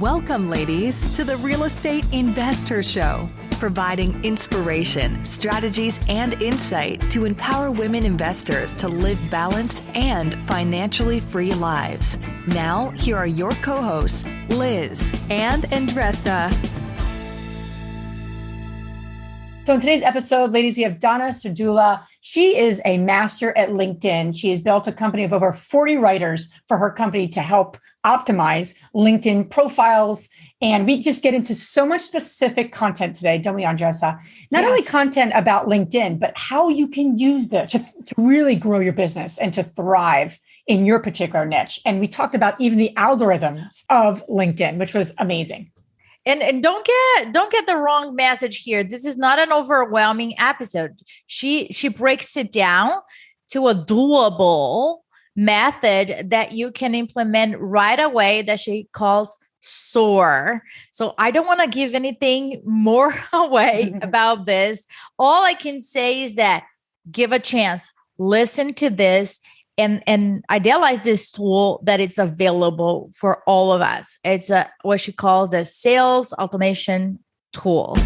Welcome, ladies, to the Real Estate Investor Show, providing inspiration, strategies, and insight to empower women investors to live balanced and financially free lives. Now, here are your co-hosts, Liz and Andressa. So in today's episode, ladies, we have Donna Serdula. She is a master at LinkedIn. She has built a company of over 40 writers for her company to help optimize LinkedIn profiles. And we just get into so much specific content today, don't we, Andressa? Not only content about LinkedIn, but how you can use this to really grow your business and to thrive in your particular niche. And we talked about even the algorithms of LinkedIn, which was amazing. And don't get the wrong message here. This is not an overwhelming episode. She breaks it down to a doable method that you can implement right away that she calls SOAR. So I don't want to give anything more away about this. All I can say is that give a chance, listen to this, and idealize this tool that it's available for all of us. It's what she calls the sales automation tool.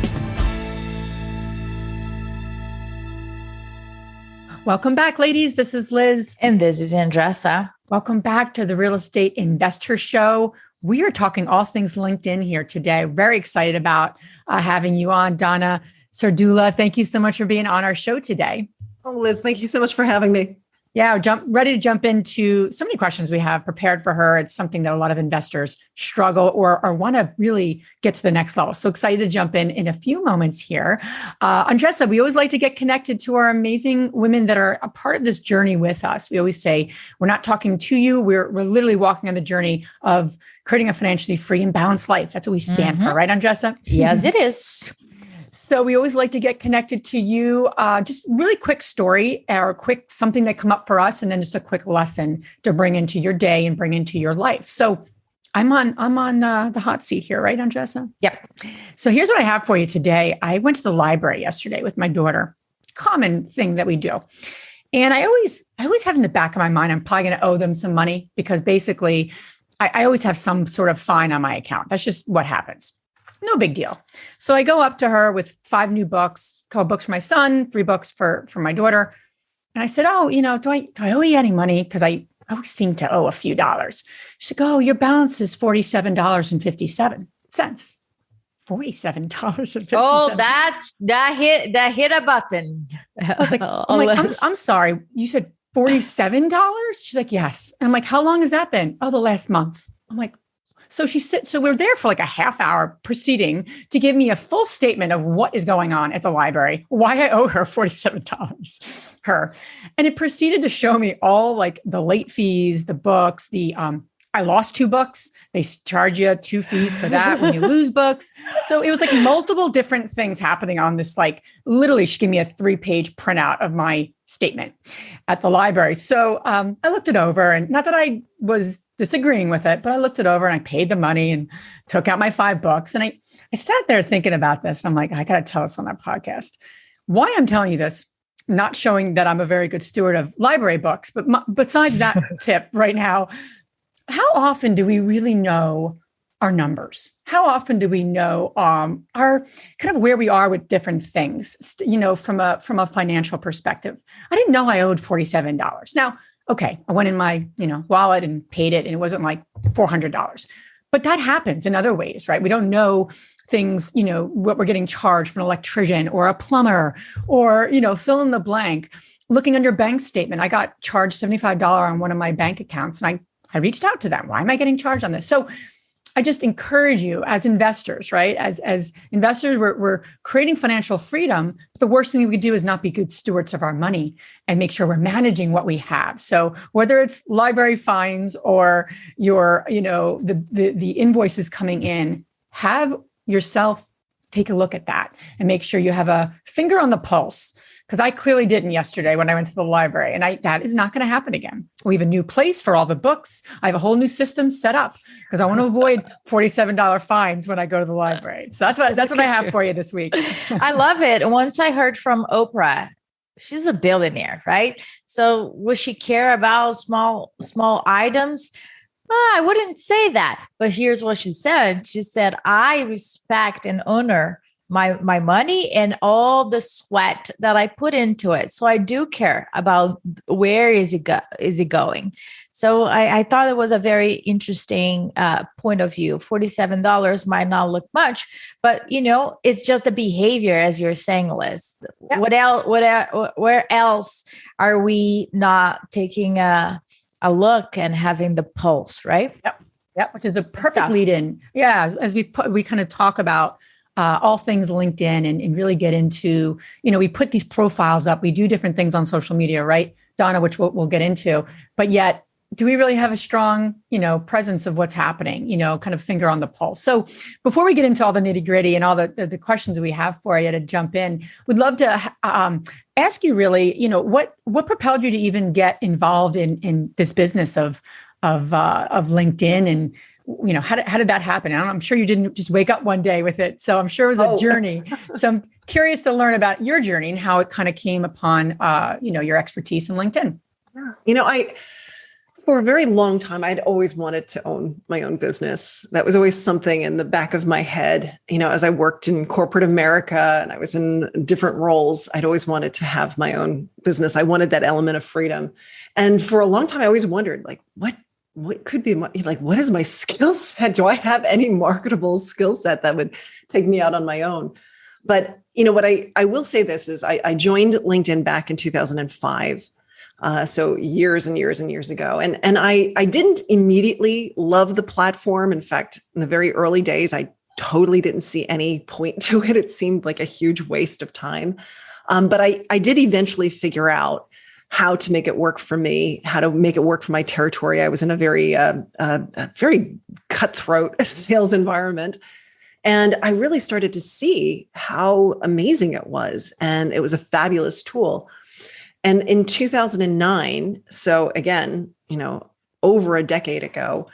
Welcome back, ladies. This is Liz. And this is Andressa. Welcome back to the Real Estate Investor Show. We are talking all things LinkedIn here today. Very excited about having you on, Donna Serdula. Thank you so much for being on our show today. Oh, Liz, thank you so much for having me. Yeah, ready to jump into so many questions we have prepared for her. It's something that a lot of investors struggle or want to really get to the next level. So excited to jump in a few moments here. Andressa, we always like to get connected to our amazing women that are a part of this journey with us. We always say, we're not talking to you. We're literally walking on the journey of creating a financially free and balanced life. That's what we stand for, right, Andressa? Yes, it is. So we always like to get connected to you. Just really quick story or quick something that come up for us, and then just a quick lesson to bring into your day and bring into your life. So I'm on the hot seat here, right, Andressa? Yep. So here's what I have for you today. I went to the library yesterday with my daughter. Common thing that we do. And I always have in the back of my mind, I'm probably going to owe them some money because basically I always have some sort of fine on my account. That's just what happens. No big deal. So I go up to her with 5 new books, a couple books for my son, 3 books for my daughter. And I said, do I owe you any money? Because I always seem to owe a few dollars. She said, your balance is $47.57. $47.57. Oh, that hit a button. I was like, I'm sorry. You said $47? She's like, yes. And I'm like, how long has that been? Oh, the last month. I'm like, so we're there for like a half hour proceeding to give me a full statement of what is going on at the library, why I owe her $47, And it proceeded to show me all like the late fees, the books, I lost 2 books. They charge you 2 fees for that when you lose books. So it was like multiple different things happening on this, like literally she gave me a 3-page printout of my statement at the library. So I looked it over, and not that I was disagreeing with it, but I looked it over and I paid the money and took out my 5 books. And I sat there thinking about this. And I'm like, I got to tell us on that podcast why I'm telling you this, not showing that I'm a very good steward of library books. But besides that tip right now, how often do we really know our numbers? How often do we know our kind of where we are with different things, from a financial perspective? I didn't know I owed $47. Now, okay, I went in my, wallet and paid it, and it wasn't like $400. But that happens in other ways, right? We don't know things, what we're getting charged from an electrician or a plumber or, fill in the blank. Looking on your bank statement, I got charged $75 on one of my bank accounts, and I reached out to them. Why am I getting charged on this? So I just encourage you as investors, right? As investors, we're creating financial freedom. But the worst thing we could do is not be good stewards of our money and make sure we're managing what we have. So whether it's library fines or your, the invoices coming in, have yourself take a look at that and make sure you have a finger on the pulse. Because I clearly didn't yesterday when I went to the library, and that is not going to happen again. We have a new place for all the books. I have a whole new system set up because I want to avoid $47 fines when I go to the library. So that's what I have for you this week. I love it. Once I heard from Oprah, she's a billionaire, right? So would she care about small items? I wouldn't say that. But here's what she said. She said, I respect and honor my money and all the sweat that I put into it. So I do care about where is it going. So I thought it was a very interesting point of view. $47 might not look much, but it's just the behavior, as you're saying, Liz. Yeah. What else? Where else are we not taking a look and having the pulse, right? Yep. Which is a perfect lead in. Yeah. As we kind of talk about all things LinkedIn and really get into, we put these profiles up, we do different things on social media, right, Donna, which we'll get into, but yet do we really have a strong, presence of what's happening, kind of finger on the pulse. So before we get into all the nitty gritty and all the questions we have for you to jump in, we'd love to ask you really, what propelled you to even get involved in this business of LinkedIn, and how did that happen? I'm sure you didn't just wake up one day with it. So I'm sure it was a journey. So I'm curious to learn about your journey and how it kind of came upon, your expertise in LinkedIn. For a very long time, I'd always wanted to own my own business. That was always something in the back of my head. As I worked in corporate America and I was in different roles, I'd always wanted to have my own business. I wanted that element of freedom. And for a long time, I always wondered, what could be what is my skill set? Do I have any marketable skill set that would take me out on my own? But what I will say this is I joined LinkedIn back in 2005. So years and years and years ago. And I didn't immediately love the platform. In fact, in the very early days, I totally didn't see any point to it. It seemed like a huge waste of time. But I did eventually figure out how to make it work for me, how to make it work for my territory. I was in a very cutthroat sales environment. And I really started to see how amazing it was. And it was a fabulous tool. And in 2009, so again, over a decade ago,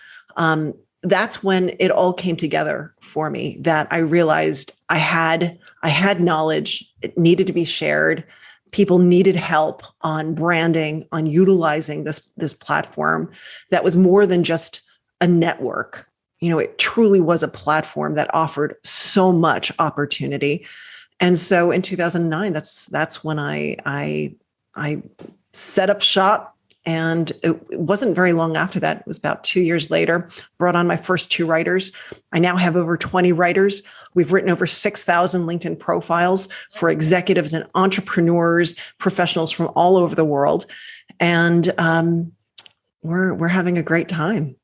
that's when it all came together for me, that I realized I had knowledge. It needed to be shared. People needed help on branding, on utilizing this platform that was more than just a network. It truly was a platform that offered so much opportunity. And so in 2009, that's when I set up shop, and it wasn't very long after that. It was about 2 years later, brought on my first 2 writers. I now have over 20 writers. We've written over 6,000 LinkedIn profiles for executives and entrepreneurs, professionals from all over the world. And we're having a great time.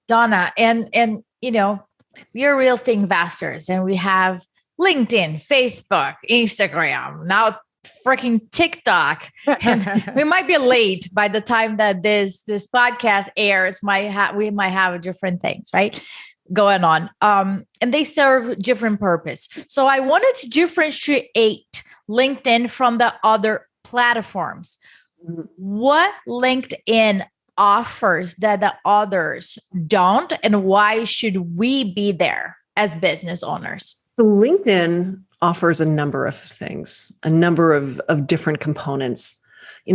Donna, and we are real estate investors, and we have LinkedIn, Facebook, Instagram, now freaking TikTok, and we might be late by the time that this podcast airs. We might have different things, right, going on, and they serve different purpose. So I wanted to differentiate LinkedIn from the other platforms. What LinkedIn offers that the others don't, and why should we be there as business owners? So LinkedIn offers a number of things, a number of different components.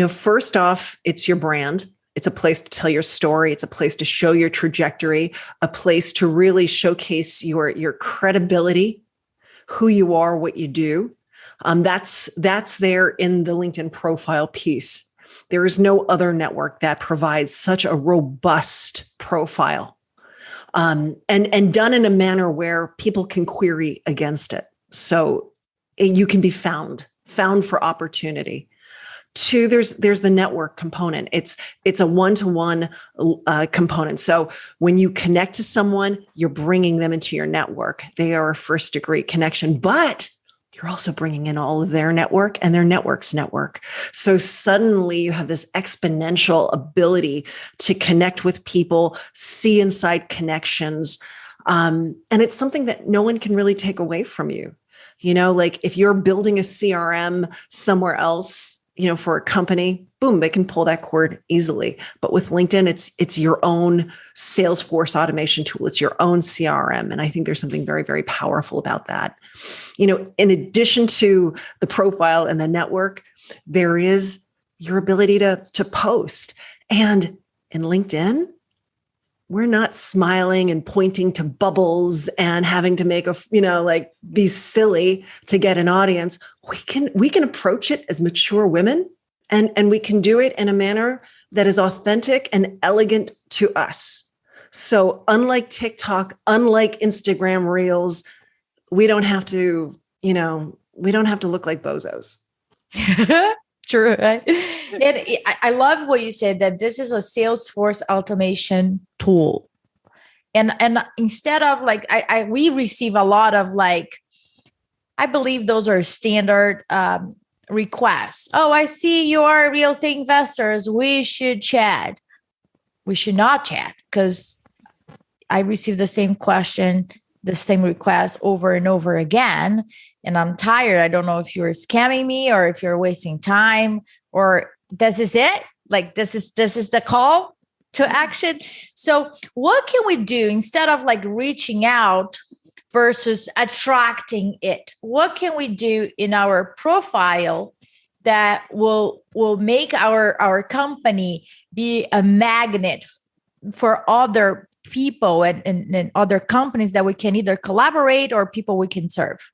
First off, it's your brand. It's a place to tell your story. It's a place to show your trajectory, a place to really showcase your credibility, who you are, what you do. That's there in the LinkedIn profile piece. There is no other network that provides such a robust profile, and done in a manner where people can query against it. So you can be found for opportunity. 2, there's the network component. It's a one-to-one component. So when you connect to someone, you're bringing them into your network. They are a first degree connection, but you're also bringing in all of their network and their network's network. So suddenly you have this exponential ability to connect with people, see inside connections. And it's something that no one can really take away from you. If you're building a CRM somewhere else, for a company, boom, they can pull that cord easily. But with LinkedIn, it's your own Salesforce automation tool. It's your own CRM. And I think there's something very, very powerful about that. In addition to the profile and the network, there is your ability to post. And in LinkedIn, we're not smiling and pointing to bubbles and having to make like be silly to get an audience. We can approach it as mature women, and we can do it in a manner that is authentic and elegant to us. So unlike TikTok, unlike Instagram Reels, we don't have to look like bozos. True, right? I love what you said, that this is a Salesforce automation tool. And instead of like, we receive a lot of like, I believe those are standard requests. Oh, I see you are real estate investors. We should chat. We should not chat, because I receive the same question, the same request over and over again. And I'm tired. I don't know if you're scamming me or if you're wasting time, or this is it. Like, this is the call to action. So what can we do instead of like reaching out versus attracting it? What can we do in our profile that will make our company be a magnet for other people and other companies that we can either collaborate or people we can serve?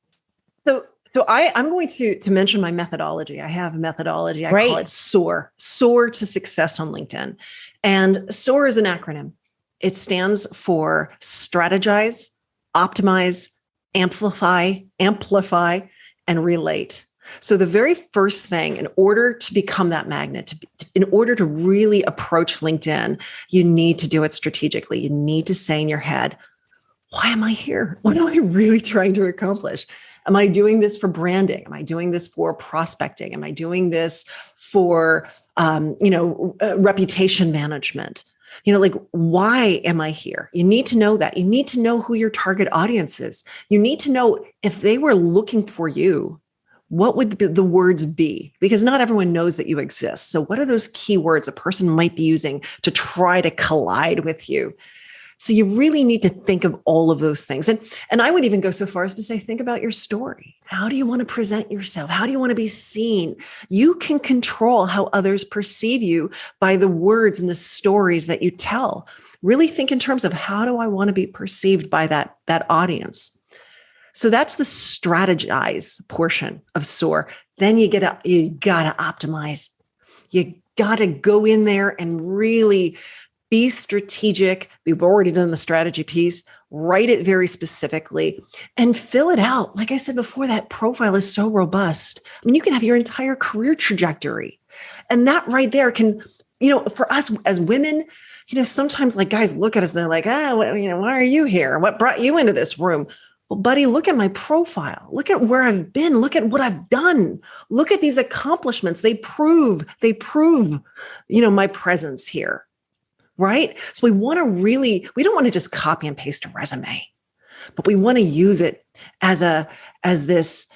So I'm going to mention my methodology. I have a methodology. I call it SOAR to Success on LinkedIn. And SOAR is an acronym. It stands for strategize, optimize, amplify, and relate. So the very first thing, in order to become that magnet, in order to really approach LinkedIn, you need to do it strategically. You need to say in your head, why am I here? What am I really trying to accomplish? Am I doing this for branding? Am I doing this for prospecting? Am I doing this for, reputation management? Like, why am I here? You need to know that. You need to know who your target audience is. You need to know if they were looking for you, what would the words be? Because not everyone knows that you exist. So what are those keywords a person might be using to try to collide with you? So you really need to think of all of those things. And I would even go so far as to say, think about your story. How do you want to present yourself? How do you want to be seen? You can control how others perceive you by the words and the stories that you tell. Really think in terms of, how do I want to be perceived by that audience? So that's the strategize portion of SOAR. Then you gotta optimize. You gotta go in there and really be strategic. We've already done the strategy piece. Write it very specifically and fill it out. Like I said before, that profile is so robust. I mean, you can have your entire career trajectory. And that right there can, for us as women, sometimes like guys look at us and they're like, why are you here? What brought you into this room? Well, buddy, look at my profile. Look at where I've been. Look at what I've done. Look at these accomplishments. They prove, my presence here. Right? So we don't want to just copy and paste a resume, but we want to use it as this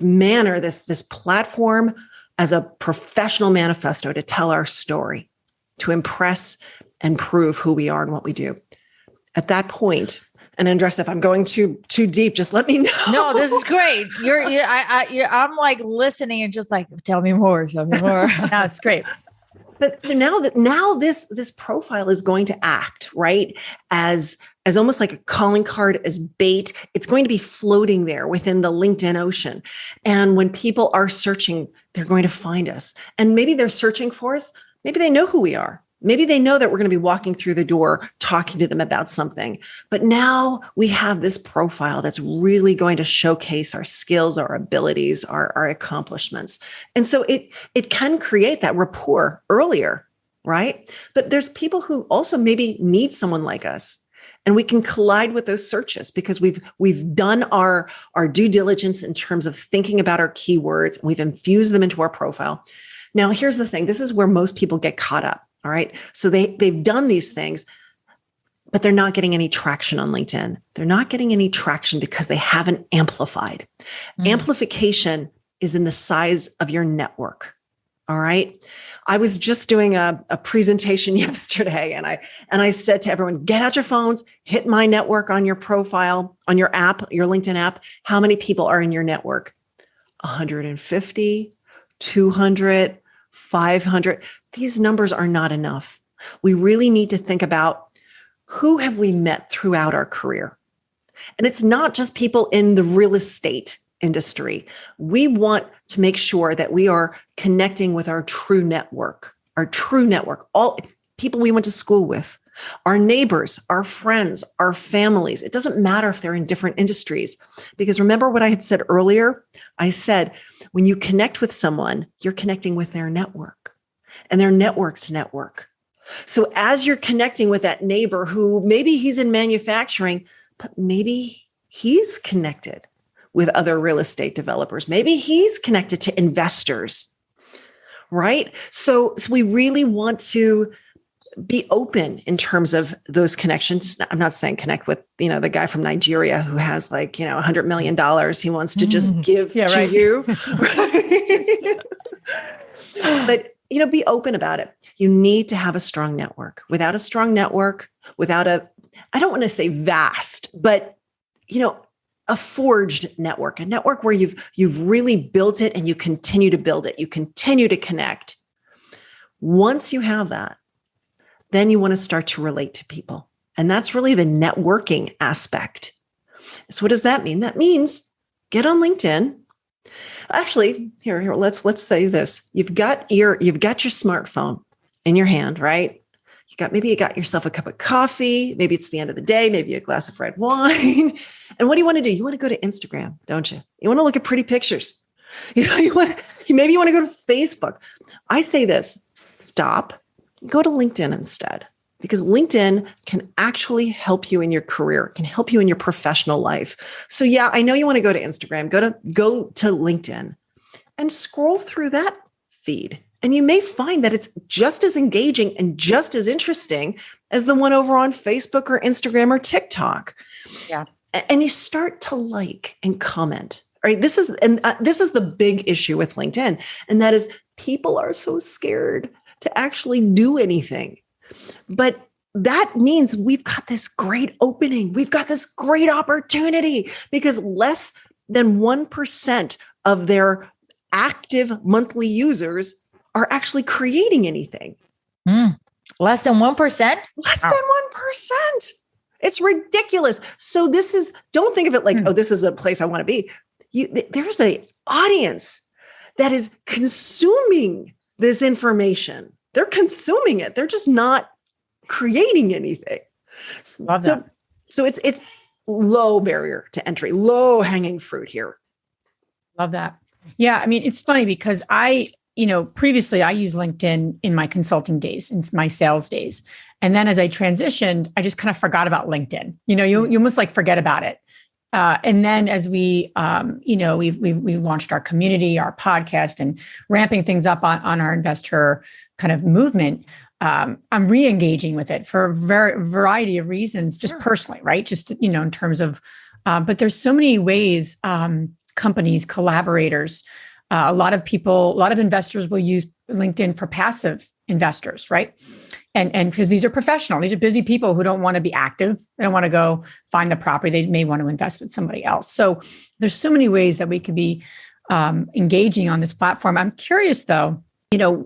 manner, this platform, as a professional manifesto to tell our story, to impress and prove who we are and what we do. At that point, and Andressa, if I'm going too deep, just let me know. No, this is great. I'm like listening and just like, tell me more. That's great. But so now this profile is going to act, right, as almost like a calling card, as bait. It's going to be floating there within the LinkedIn ocean. And when people are searching, they're going to find us. And maybe they're searching for us. Maybe they know who we are. Maybe they know that we're going to be walking through the door, talking to them about something. But now we have this profile that's really going to showcase our skills, our abilities, our accomplishments. And so it can create that rapport earlier, right? But there's people who also maybe need someone like us. And we can collide with those searches because we've done our due diligence in terms of thinking about our keywords, and we've infused them into our profile. Now, here's the thing. This is where most people get caught up. All right. So they've done these things, but they're not getting any traction on LinkedIn. They're not getting any traction because they haven't amplified. Amplification is in the size of your network. All right. I was just doing a presentation yesterday, and I said to everyone, get out your phones, hit my network on your profile, on your app, your LinkedIn app. How many people are in your network? 150, 200, 500. These numbers are not enough. We really need to think about who have we met throughout our career. And it's not just people in the real estate industry. We want to make sure that we are connecting with our true network, all people we went to school with, our neighbors, our friends, our families. It doesn't matter if they're in different industries, because remember what I had said earlier? I said, when you connect with someone, you're connecting with their network, and their network's network. So as you're connecting with that neighbor who maybe he's in manufacturing, but maybe he's connected with other real estate developers. Maybe he's connected to investors, right? So we really want to be open in terms of those connections. I'm not saying connect with, the guy from Nigeria who has $100 million he wants to just give to you. But, be open about it. You need to have a strong network. Without a strong network, I don't want to say vast, but, a forged network, a network where you've really built it and you continue to build it. You continue to connect. Once you have that, then you want to start to relate to people. And that's really the networking aspect. So what does that mean? That means get on LinkedIn. Actually, here, let's say this. You've got your smartphone in your hand, right? Maybe you got yourself a cup of coffee. Maybe it's the end of the day, maybe a glass of red wine. And what do you want to do? You want to go to Instagram, don't you? You want to look at pretty pictures. Maybe you want to go to Facebook. I say this, stop, go to LinkedIn instead, because LinkedIn can actually help you in your career, can help you in your professional life. So yeah, I know you want to go to Instagram, go to LinkedIn and scroll through that feed. And you may find that it's just as engaging and just as interesting as the one over on Facebook or Instagram or TikTok. Yeah. And you start to like and comment, right? This is the big issue with LinkedIn. And that is people are so scared to actually do anything. But that means we've got this great opening. We've got this great opportunity, because less than 1% of their active monthly users are actually creating anything. Less than 1%? Less than 1%. It's ridiculous. So don't think of it like, oh, this is a place I want to be. There's an audience that is consuming this information. They're consuming it. They're just not creating anything. Love that. So it's low barrier to entry, low hanging fruit here. Love that. Yeah. I mean, it's funny because previously I used LinkedIn in my consulting days, in my sales days. And then as I transitioned, I just kind of forgot about LinkedIn. You almost like forget about it. And then as we launched our community, our podcast, and ramping things up on our InvestHER kind of movement, I'm re-engaging with it for a variety of reasons, just personally, right? Just, in terms of, but there's so many ways, companies, collaborators, a lot of investors will use LinkedIn for passive investors, right? And because these are professional, these are busy people who don't want to be active. They don't want to go find the property. They may want to invest with somebody else. So there's so many ways that we could be engaging on this platform. I'm curious though,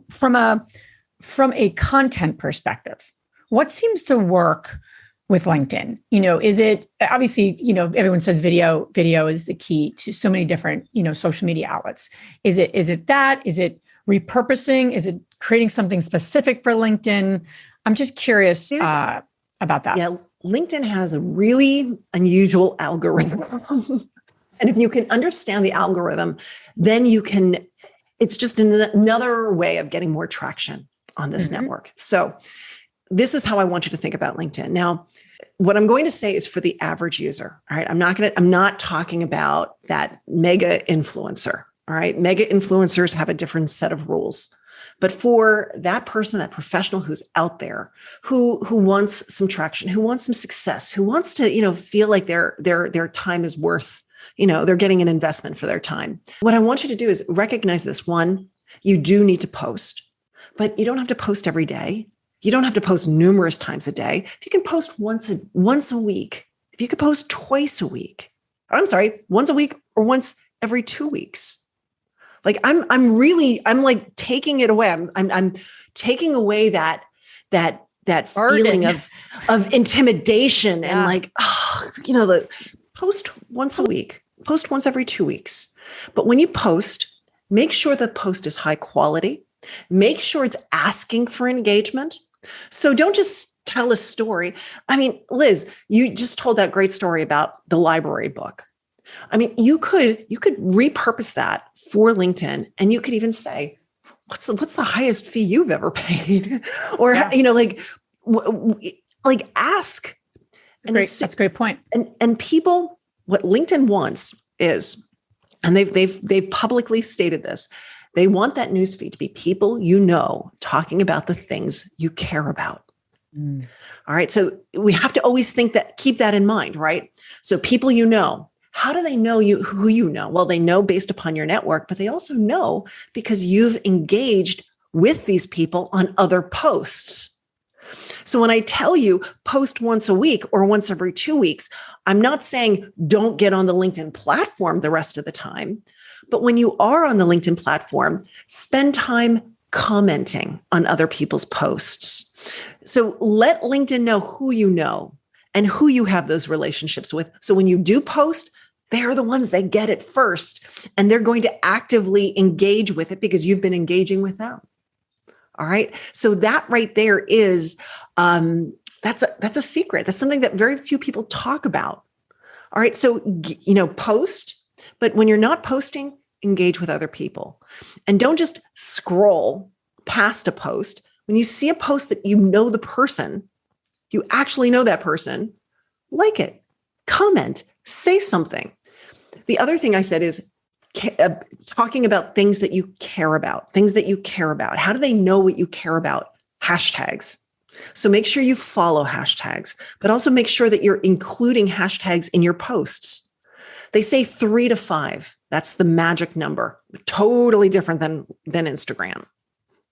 from a content perspective, what seems to work with LinkedIn? Is it obviously, everyone says video is the key to so many different, social media outlets. Is it that? Is it repurposing? Is it creating something specific for LinkedIn? I'm just curious about that. Yeah, LinkedIn has a really unusual algorithm. And if you can understand the algorithm, then it's just another way of getting more traction on this network. So this is how I want you to think about LinkedIn. Now, what I'm going to say is for the average user. All right. I'm not talking about that mega influencer. All right. Mega influencers have a different set of rules. But for that person, that professional who's out there, who wants some traction, who wants some success, who wants to, feel like their time is worth, they're getting an investment for their time. What I want you to do is recognize this. One, you do need to post, but you don't have to post every day. You don't have to post numerous times a day. If you can post once a week, if you could post twice a week, once a week or once every 2 weeks. Like I'm like taking it away. I'm taking away that that burden. feeling of intimidation and like, the post once a week, post once every 2 weeks. But when you post, make sure the post is high quality. Make sure it's asking for engagement. So don't just tell a story. I mean, Liz, you just told that great story about the library book. I mean, you could repurpose that for LinkedIn, and you could even say, what's the highest fee you've ever paid? Or, ask. And that's a great point. And people, what LinkedIn wants is, and they've publicly stated this, they want that newsfeed to be people talking about the things you care about. Mm. All right. So we have to always keep that in mind, right? So people how do they know who you know? Well, they know based upon your network, but they also know because you've engaged with these people on other posts. So when I tell you post once a week or once every 2 weeks, I'm not saying don't get on the LinkedIn platform the rest of the time. But when you are on the LinkedIn platform, spend time commenting on other people's posts. So let LinkedIn know who you know and who you have those relationships with. So when you do post, they're the ones that get it first, and they're going to actively engage with it because you've been engaging with them. All right. So that right there is, that's a secret. That's something that very few people talk about. All right. So, post, but when you're not posting, engage with other people, and don't just scroll past a post. When you see a post that the person, you actually know that person, like it, comment, say something. The other thing I said is talking about things that you care about, How do they know what you care about? Hashtags. So make sure you follow hashtags, but also make sure that you're including hashtags in your posts. They say 3 to 5. That's the magic number. Totally different than Instagram.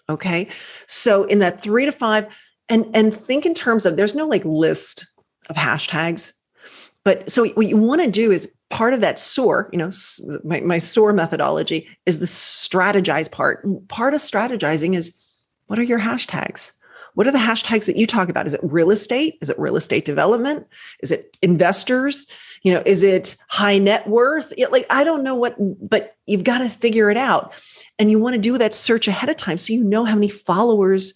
Okay. So in that 3 to 5, and think in terms of, there's no list of hashtags. But so what you want to do is part of that SOAR, my SOAR methodology is the strategize part. Part of strategizing is, what are your hashtags? What are the hashtags that you talk about? Is it real estate? Is it real estate development? Is it investors? Is it high net worth? I don't know but you've got to figure it out. And you want to do that search ahead of time so you know how many followers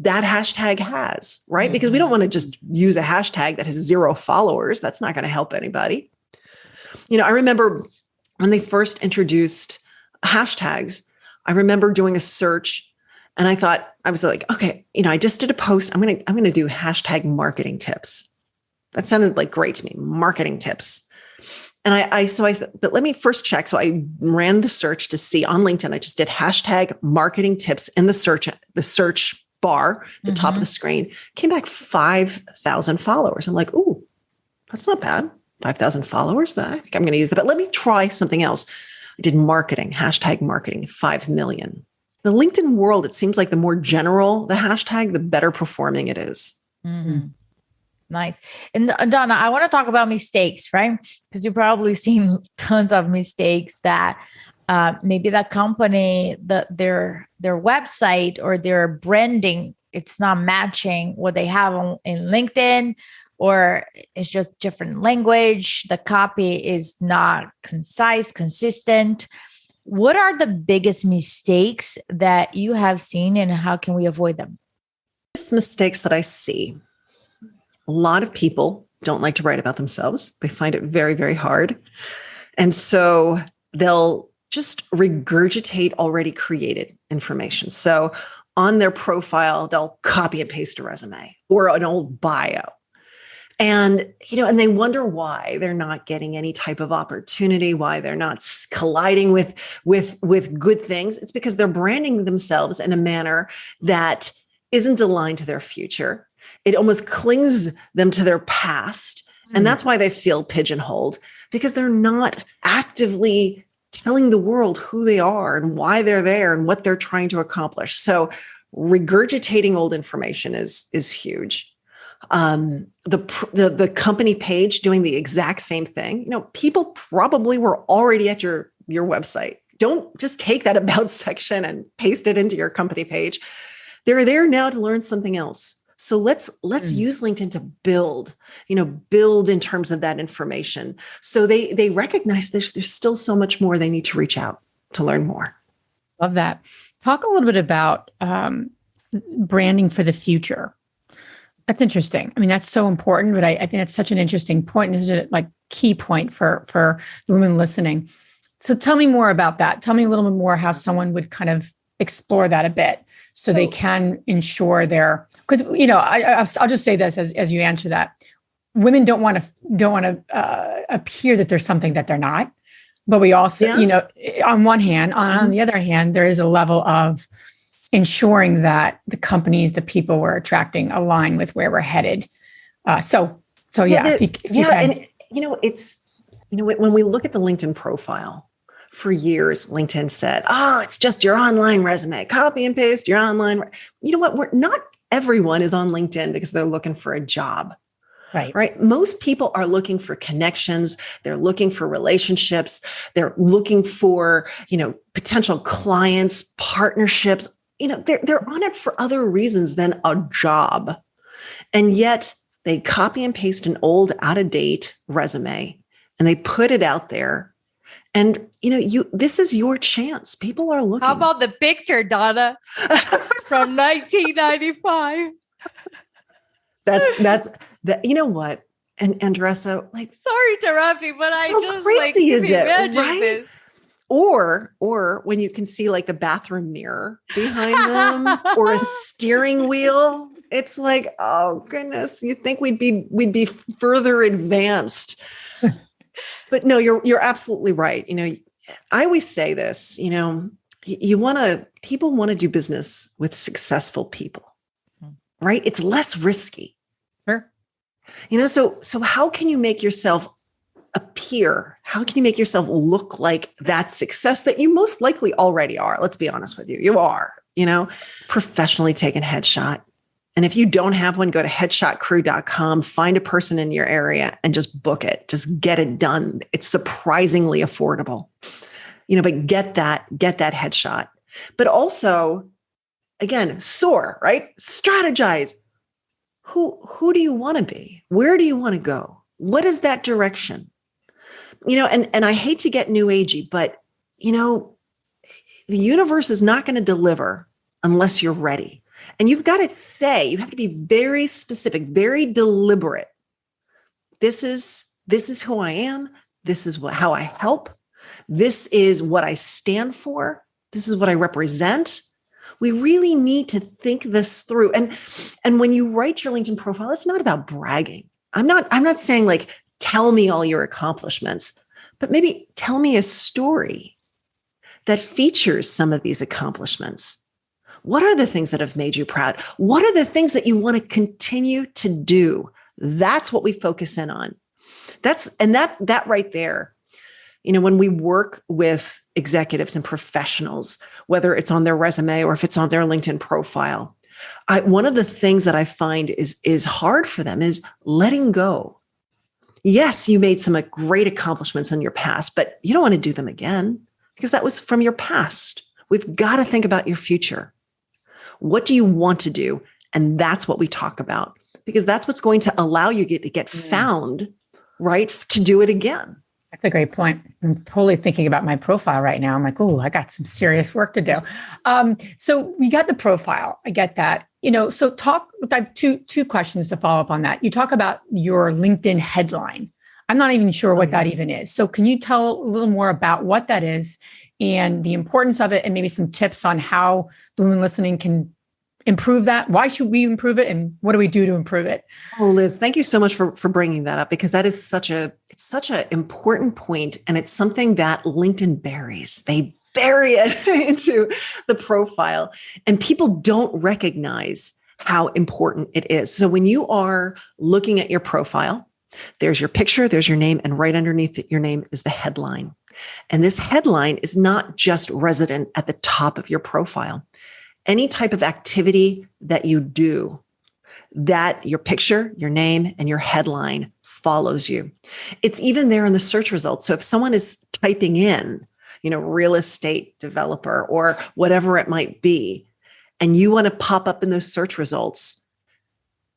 that hashtag has, right? Mm-hmm. Because we don't want to just use a hashtag that has 0 followers. That's not going to help anybody. I remember when they first introduced hashtags, I remember doing a search and I was like, okay, I just did a post. I'm going to do hashtag marketing tips. That sounded great to me. Marketing tips. And I thought, but let me first check. So I ran the search to see on LinkedIn. I just did hashtag marketing tips in the search bar, the top of the screen, came back 5,000 followers. I'm like, ooh, that's not bad. 5,000 followers. I think I'm going to use that. But let me try something else. I did marketing, hashtag marketing, 5 million. The LinkedIn world, it seems like the more general the hashtag, the better performing it is. Mm-hmm. Nice. And Donna, I want to talk about mistakes, right? Because you've probably seen tons of mistakes that maybe that company, their website or their branding, it's not matching what they have in LinkedIn, or it's just different language. The copy is not concise, consistent. What are the biggest mistakes that you have seen, and how can we avoid them? Mistakes that I see. A lot of people don't like to write about themselves. They find it very, very hard. And so they'll just regurgitate already created information. So on their profile, they'll copy and paste a resume or an old bio. And, and they wonder why they're not getting any type of opportunity, why they're not colliding with good things. It's because they're branding themselves in a manner that isn't aligned to their future. It almost clings them to their past. And that's why they feel pigeonholed, because they're not actively telling the world who they are and why they're there and what they're trying to accomplish. So regurgitating old information is huge. The company page doing the exact same thing. People probably were already at your website. Don't just take that about section and paste it into your company page. They're there now to learn something else. So let's use LinkedIn to build in terms of that information. So they recognize there's still so much more they need to reach out to learn more. Love that. Talk a little bit about branding for the future. That's interesting. I mean, that's so important, but I think it's such an interesting point. And it's a key point for the women listening. So tell me more about that. Tell me a little bit more how someone would kind of explore that a bit so they can ensure because, I'll just say this as you answer that. Women don't want to appear that there's something that they're not. But we also, on one hand, on the other hand, there is a level of ensuring that the companies, the people we're attracting align with where we're headed. If you can. And, when we look at the LinkedIn profile, for years, LinkedIn said, it's just your online resume, copy and paste your online. You know what? Not everyone is on LinkedIn because they're looking for a job. Right. Most people are looking for connections. They're looking for relationships. They're looking for, potential clients, partnerships. They're on it for other reasons than a job. And yet they copy and paste an old, out of date resume and they put it out there. And, this is your chance. People are looking. How about the picture, Donna, from 1995? That's that. You know what? And Andressa, sorry to interrupt you, but I just crazy is it, imagine right? this. Or when you can see the bathroom mirror behind them or a steering wheel, it's oh goodness, you think we'd be further advanced. But no, you're absolutely right. I always say this, people want to do business with successful people, right? It's less risky. Sure. So how can you make yourself appear? How can you make yourself look like that success that you most likely already are? Let's be honest with you. You are, professionally taken headshot. And if you don't have one, go to headshotcrew.com, find a person in your area and just book it. Just get it done. It's surprisingly affordable, but get that headshot. But also, again, soar, right? Strategize. Who do you want to be? Where do you want to go? What is that direction? And I hate to get new agey, but the universe is not going to deliver unless you're ready. And you've got to you have to be very specific, very deliberate. This is who I am. This is how I help. This is what I stand for. This is what I represent. We really need to think this through. And when you write your LinkedIn profile, it's not about bragging. I'm not saying tell me all your accomplishments, but maybe tell me a story that features some of these accomplishments. What are the things that have made you proud? What are the things that you want to continue to do? That's what we focus in on. That right there. When we work with executives and professionals, whether it's on their resume or if it's on their LinkedIn profile, one of the things that I find is hard for them is letting go. Yes, you made some great accomplishments in your past, but you don't want to do them again because that was from your past. We've got to think about your future. What do you want to do? And that's what we talk about because that's what's going to allow you to get found, right, to do it again. That's a great point. I'm totally thinking about my profile right now. I'm I got some serious work to do. So we got the profile. I get that. So I have two questions to follow up on that. You talk about your LinkedIn headline. I'm not even sure what that even is. So can you tell a little more about what that is and the importance of it and maybe some tips on how the women listening can improve that? Why should we improve it? And what do we do to improve it? Oh, Liz, thank you so much for bringing that up because that is such an important point. And it's something that LinkedIn buries. They bury it into the profile and people don't recognize how important it is. So when you are looking at your profile, there's your picture, there's your name, and right underneath your name is the headline. And this headline is not just resident at the top of your profile. Any type of activity that you do, that your picture, your name, and your headline follows you. It's even there in the search results. So if someone is typing in, real estate developer or whatever it might be, and you want to pop up in those search results,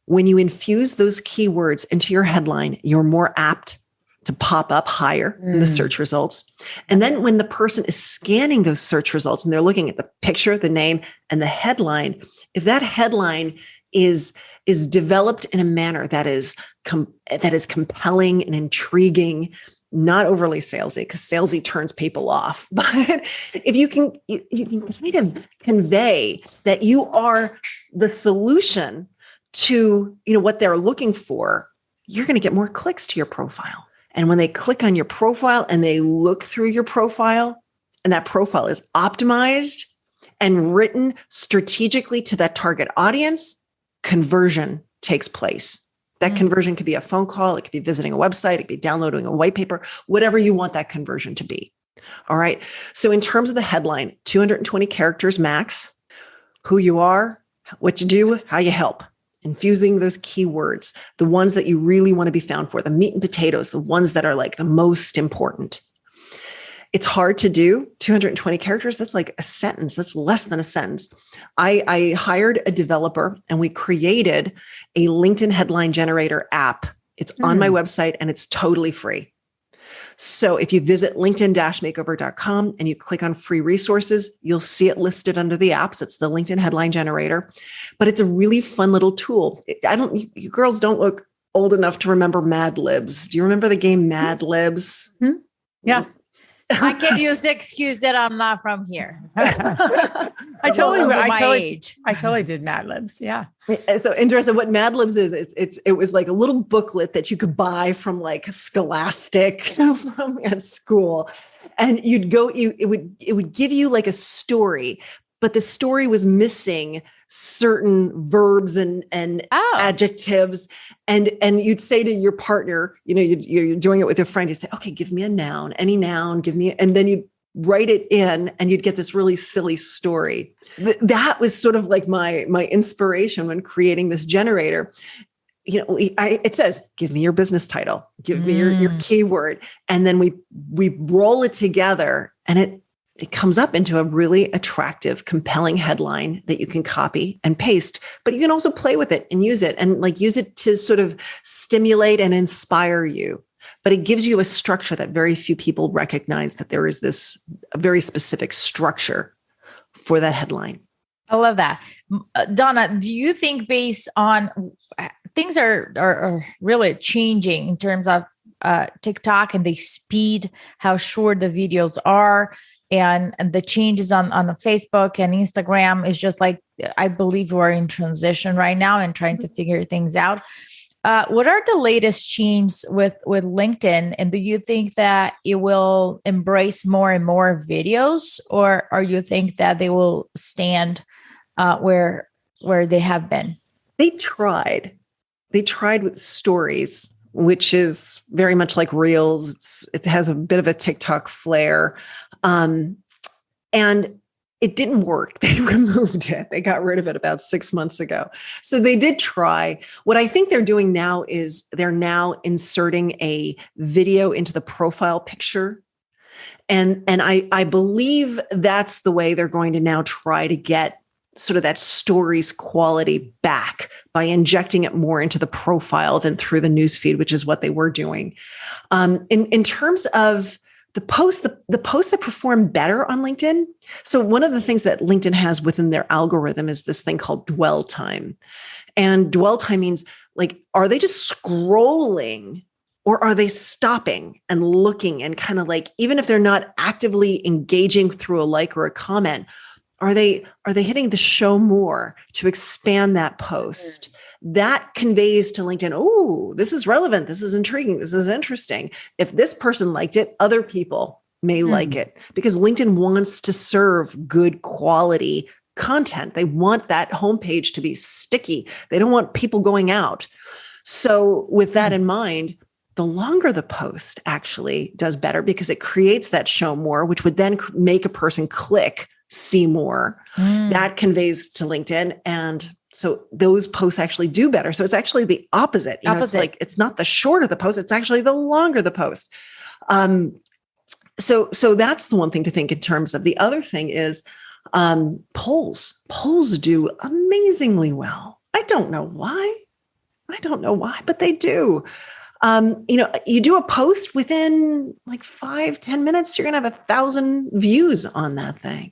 When you infuse those keywords into your headline, you're more apt to pop up higher in the search results. And then when the person is scanning those search results and they're looking at the picture, the name, and the headline, if that headline is developed in a manner that is compelling and intriguing, not overly salesy, because salesy turns people off. But if you can kind of convey that you are the solution to, what they're looking for, you're going to get more clicks to your profile. And when they click on your profile and they look through your profile, and that profile is optimized and written strategically to that target audience, conversion takes place. That conversion could be a phone call. It could be visiting a website. It could be downloading a white paper, whatever you want that conversion to be. All right. So in terms of the headline, 220 characters max, who you are, what you do, how you help. Infusing those keywords, the ones that you really want to be found for, the meat and potatoes, the ones that are like the most important. It's hard to do. 220 characters, that's like a sentence. That's less than a sentence. I hired a developer and we created a LinkedIn headline generator app. It's on my website and it's totally free. So if you visit linkedin-makeover.com and you click on free resources, you'll see it listed under the apps. It's the LinkedIn headline generator, but it's a really fun little tool. You girls don't look old enough to remember Mad Libs. Do you remember the game Mad Libs? Mm-hmm. Yeah. I can use the excuse that I'm not from here. I totally did Mad Libs. Yeah. So interesting. What Mad Libs is, it was like a little booklet that you could buy from like Scholastic at school, and it would give you like a story, but the story was missing certain verbs and adjectives. And you'd say to your partner, you're doing it with a friend, you say, okay, give me a noun, any noun, and then you'd write it in and you'd get this really silly story. That was sort of like my inspiration when creating this generator. It says, give me your business title, give me your keyword. And then we roll it together and it comes up into a really attractive, compelling headline that you can copy and paste, but you can also play with it and use it to sort of stimulate and inspire you. But it gives you a structure that very few people recognize, that there is this very specific structure for that headline. I love that. Donna, do you think based on things are really changing in terms of TikTok and the speed, how short the videos are, and the changes on Facebook and Instagram is just like, I believe we're in transition right now and trying to figure things out. What are the latest changes with LinkedIn? And do you think that it will embrace more and more videos, or you think that they will stand where they have been? They tried with stories, which is very much like Reels. It has a bit of a TikTok flair. And it didn't work. They removed it. They got rid of it about 6 months ago. So they did try. What I think they're doing now is they're now inserting a video into the profile picture. And I believe that's the way they're going to now try to get sort of that stories quality back, by injecting it more into the profile than through the newsfeed, which is what they were doing. In terms of the posts that perform better on LinkedIn. So one of the things that LinkedIn has within their algorithm is this thing called dwell time. And dwell time means, like, are they just scrolling, or are they stopping and looking and kind of like, even if they're not actively engaging through a like or a comment, are they hitting the show more to expand that post? That conveys to LinkedIn, oh, this is relevant. This is intriguing. This is interesting. If this person liked it, other people may like it, because LinkedIn wants to serve good quality content. They want that homepage to be sticky. They don't want people going out. So with that in mind, the longer the post actually does better, because it creates that show more, which would then make a person click see more. That conveys to LinkedIn. And so those posts actually do better. So it's actually the opposite. It's like, it's not the shorter the post, it's actually the longer the post. So that's the one thing to think in terms of. The other thing is polls. Polls do amazingly well. I don't know why. I don't know why, but they do. You do a post within like 5-10 minutes, you're going to have 1,000 views on that thing.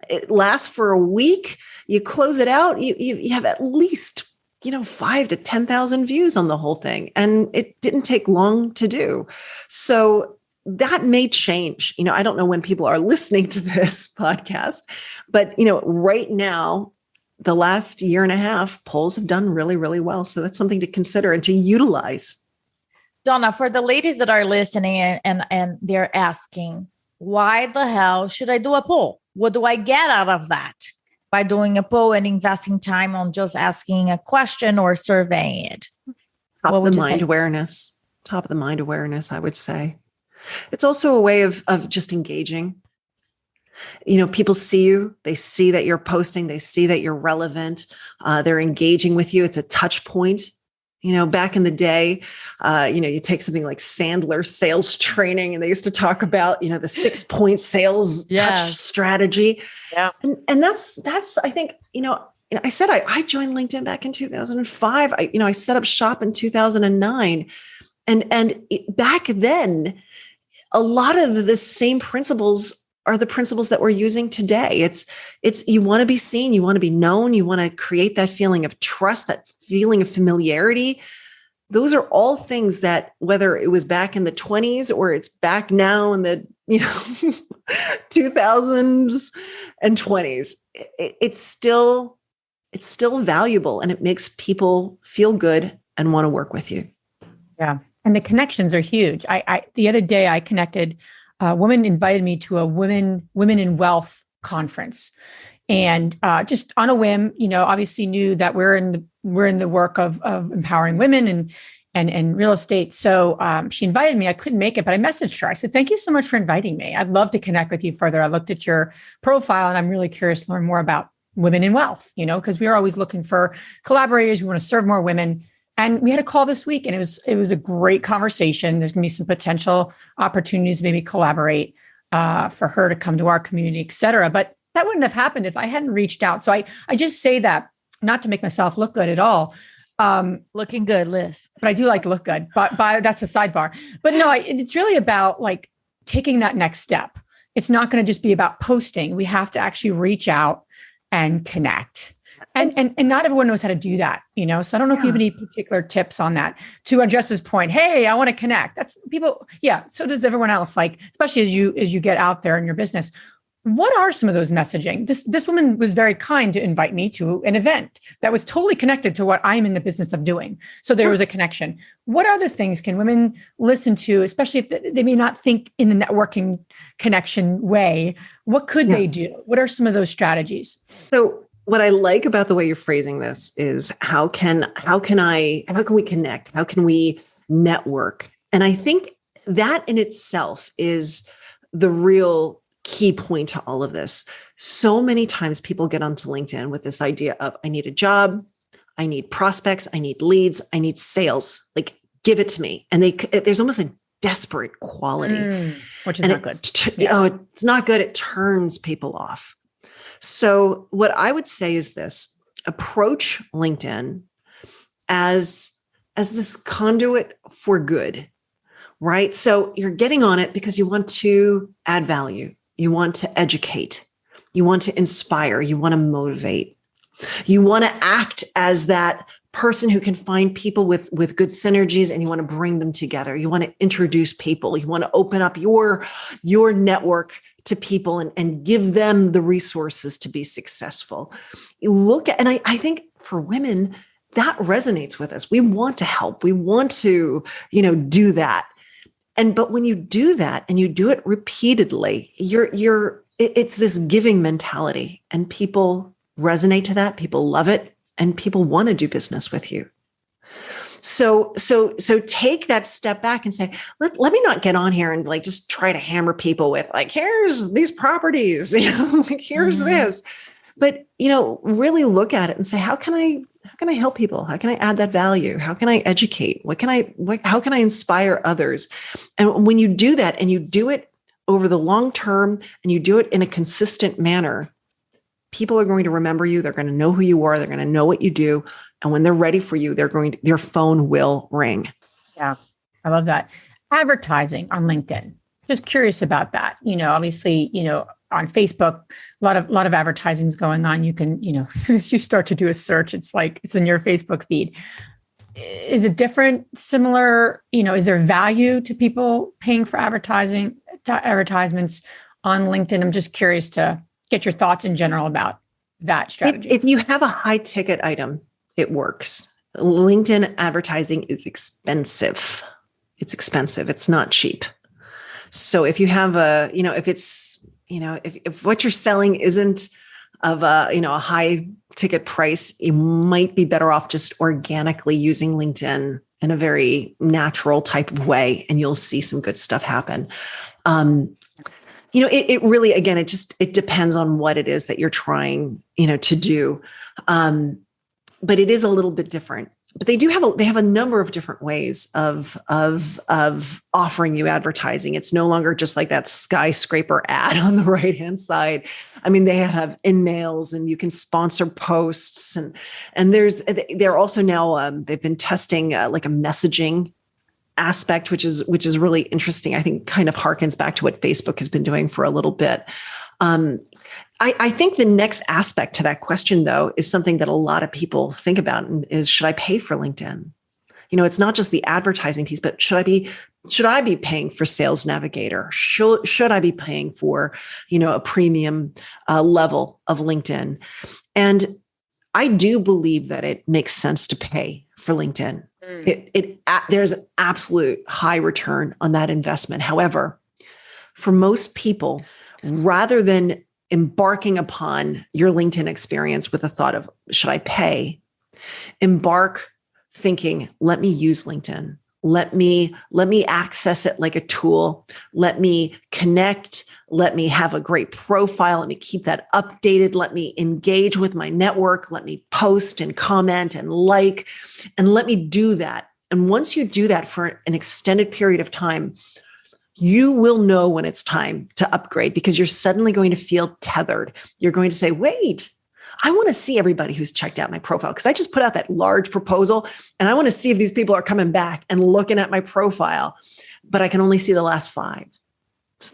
It lasts for a week. You close it out. You have at least, 5 to 10,000 views on the whole thing. And it didn't take long to do. So that may change. I don't know when people are listening to this podcast, but, right now, the last year and a half, polls have done really, really well. So that's something to consider and to utilize. Donna, for the ladies that are listening and they're asking, why the hell should I do a poll? What do I get out of that by doing a poll and investing time on just asking a question or surveying it? Top of the mind awareness, I would say. It's also a way of just engaging. People see you, they see that you're posting, they see that you're relevant, they're engaging with you. It's a touch point. Back in the day, you take something like Sandler sales training, and they used to talk about, the 6-point sales touch strategy. Yeah. And that's, I think, I said, I joined LinkedIn back in 2005. I set up shop in 2009. And back then, a lot of the same principles are the principles that we're using today. It's you want to be seen, you want to be known, you want to create that feeling of trust, that feeling of familiarity. Those are all things that, whether it was back in the 20s or it's back now in the 2000s and 20s, it's still valuable, and it makes people feel good and want to work with you. Yeah. And the connections are huge. I the other day I connected, a woman invited me to a women in wealth conference, and just on a whim, obviously knew that we're in the work of empowering women and real estate. So she invited me. I couldn't make it, but I messaged her. I said, "Thank you so much for inviting me. I'd love to connect with you further. I looked at your profile, and I'm really curious to learn more about women in wealth. Because we are always looking for collaborators. We want to serve more women." And we had a call this week, and it was a great conversation. There's going to be some potential opportunities to maybe collaborate for her to come to our community, et cetera. But that wouldn't have happened if I hadn't reached out. So I just say that not to make myself look good at all. Looking good, Liz. But I do like to look good. But that's a sidebar. But no, it's really about like taking that next step. It's not going to just be about posting. We have to actually reach out and connect. And not everyone knows how to do that, So I don't know if you have any particular tips on that to address this point. Hey, I want to connect. That's people. Yeah. So does everyone else, especially as you get out there in your business. What are some of those messaging? This woman was very kind to invite me to an event that was totally connected to what I'm in the business of doing. So there was a connection. What other things can women listen to, especially if they may not think in the networking connection way? What could they do? What are some of those strategies? So what I like about the way you're phrasing this is how can we connect? How can we network? And I think that in itself is the real key point to all of this. So many times people get onto LinkedIn with this idea of, I need a job, I need prospects, I need leads, I need sales, like give it to me. And there's almost a desperate quality. Which is not good. It's not good. It turns people off. So what I would say is this: approach LinkedIn as this conduit for good, right? So you're getting on it because you want to add value. You want to educate. You want to inspire. You want to motivate. You want to act as that person who can find people with good synergies, and you want to bring them together. You want to introduce people. You want to open up your network to people and give them the resources to be successful. You look at, and I think for women, that resonates with us. We want to help. We want to, do that. But when you do that and you do it repeatedly, it's this giving mentality, and people resonate to that. People love it, and people want to do business with you. So take that step back and say, let me not get on here and just try to hammer people with here's these properties, here's this, but really look at it and say, how can I help people? How can I add that value? How can I educate? How can I inspire others? And when you do that, and you do it over the long term, and you do it in a consistent manner, people are going to remember you. They're going to know who you are. They're going to know what you do. And when they're ready for you, their phone will ring. Yeah, I love that. Advertising on LinkedIn. Just curious about that. Obviously, on Facebook, a lot of advertising is going on. You can, as soon as you start to do a search, it's like it's in your Facebook feed. Is it different, similar? Is there value to people paying for advertisements on LinkedIn? I'm just curious to get your thoughts in general about that strategy. If you have a high ticket item, it works. LinkedIn advertising is expensive. It's expensive. It's not cheap. So if you have if what you're selling isn't of a high ticket price, you might be better off just organically using LinkedIn in a very natural type of way, and you'll see some good stuff happen. It really, again, it depends on what it is that you're trying, to do. But it is a little bit different. But they have a number of different ways of offering you advertising. It's no longer just like that skyscraper ad on the right-hand side. I mean, they have in-mails, and you can sponsor posts, and they're also now they've been testing like a messaging aspect, which is really interesting. I think kind of harkens back to what Facebook has been doing for a little bit. I think the next aspect to that question, though, is something that a lot of people think about, and is, should I pay for LinkedIn? It's not just the advertising piece, but should I be paying for Sales Navigator? Should I be paying for, a premium level of LinkedIn? And I do believe that it makes sense to pay for LinkedIn. There's an absolute high return on that investment. However, for most people, rather than embarking upon your LinkedIn experience with the thought of, should I pay? Embark thinking, let me use LinkedIn. Let me access it like a tool. Let me connect. Let me have a great profile. Let me keep that updated. Let me engage with my network. Let me post and comment and like, and let me do that. And once you do that for an extended period of time, you will know when it's time to upgrade, because you're suddenly going to feel tethered. You're going to say, wait, I want to see everybody who's checked out my profile, because I just put out that large proposal and I want to see if these people are coming back and looking at my profile, but I can only see the last 5.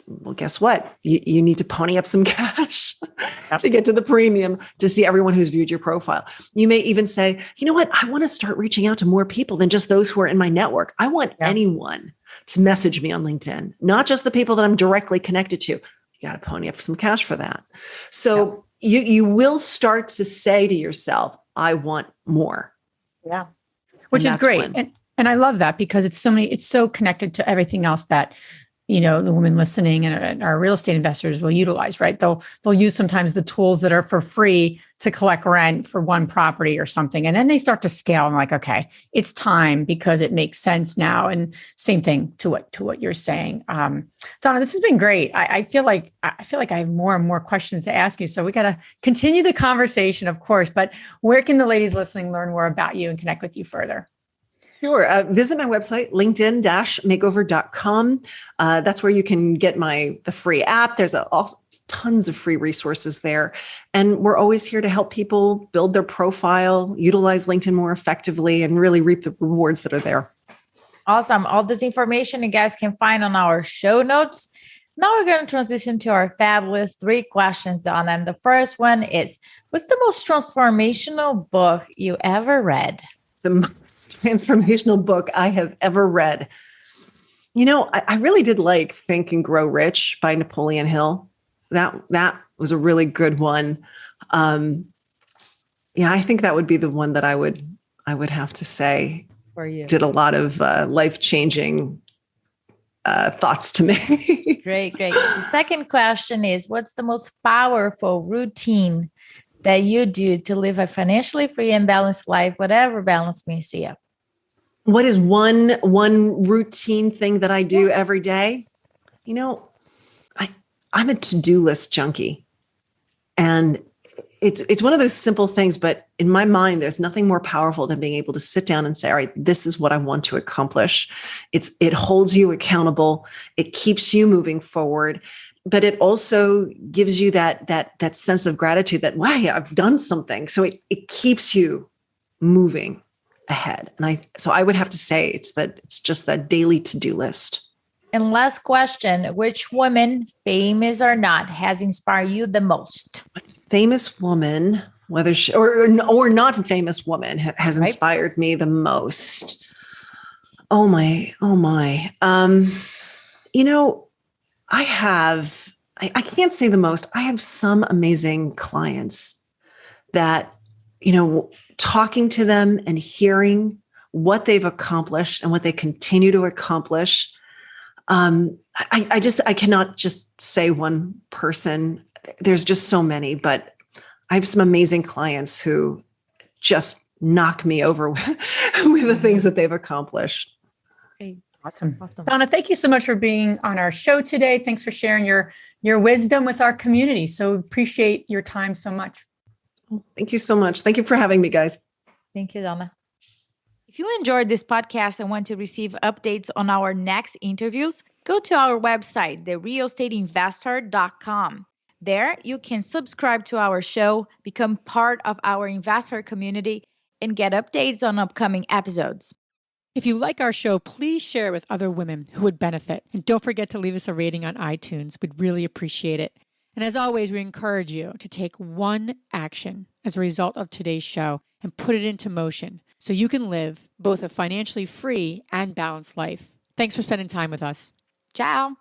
Well, guess what? You need to pony up some cash to get to the premium to see everyone who's viewed your profile. You may even say, you know what? I want to start reaching out to more people than just those who are in my network. I want anyone to message me on LinkedIn, not just the people that I'm directly connected to. You got to pony up some cash for that. So you will start to say to yourself, I want more. Yeah. Which is great. And I love that, because it's so connected to everything else that, the women listening and our real estate investors will utilize, right? They'll use sometimes the tools that are for free to collect rent for one property or something. And then they start to scale. I'm like, okay, it's time, because it makes sense now. And same thing to what you're saying. Donna, this has been great. I feel like I have more and more questions to ask you. So we got to continue the conversation, of course, but where can the ladies listening learn more about you and connect with you further? Sure. Visit my website, linkedin-makeover.com. That's where you can get the free app. There's tons of free resources there. And we're always here to help people build their profile, utilize LinkedIn more effectively, and really reap the rewards that are there. Awesome. All this information you guys can find on our show notes. Now we're going to transition to our fabulous 3 questions, Donna. And the first one is, what's the most transformational book you ever read? The most transformational book I have ever read. I really did like Think and Grow Rich by Napoleon Hill. That was a really good one. I think that would be the one that I would have to say for you. Did a lot of life-changing thoughts to me. Great. The second question is, what's the most powerful routine that you do to live a financially free and balanced life, whatever balance means to you? What is one routine thing that I do every day? I'm a to-do list junkie. And it's one of those simple things, but in my mind, there's nothing more powerful than being able to sit down and say, all right, this is what I want to accomplish. It holds you accountable. It keeps you moving forward. But it also gives you that sense of gratitude that, wow, I've done something. So it keeps you moving ahead. And so I would have to say it's just that daily to-do list. And last question, which woman, famous or not, has inspired you the most? Famous woman, whether she or not famous woman has inspired me the most. Oh my. I can't say the most. I have some amazing clients that, talking to them and hearing what they've accomplished and what they continue to accomplish. I cannot just say one person. There's just so many, but I have some amazing clients who just knock me over with the things that they've accomplished. Awesome. Donna, thank you so much for being on our show today. Thanks for sharing your wisdom with our community. So appreciate your time so much. Thank you so much. Thank you for having me, guys. Thank you, Donna. If you enjoyed this podcast and want to receive updates on our next interviews, go to our website, therealestateinvestor.com. There, you can subscribe to our show, become part of our InvestHER community, and get updates on upcoming episodes. If you like our show, please share it with other women who would benefit. And don't forget to leave us a rating on iTunes. We'd really appreciate it. And as always, we encourage you to take one action as a result of today's show and put it into motion so you can live both a financially free and balanced life. Thanks for spending time with us. Ciao.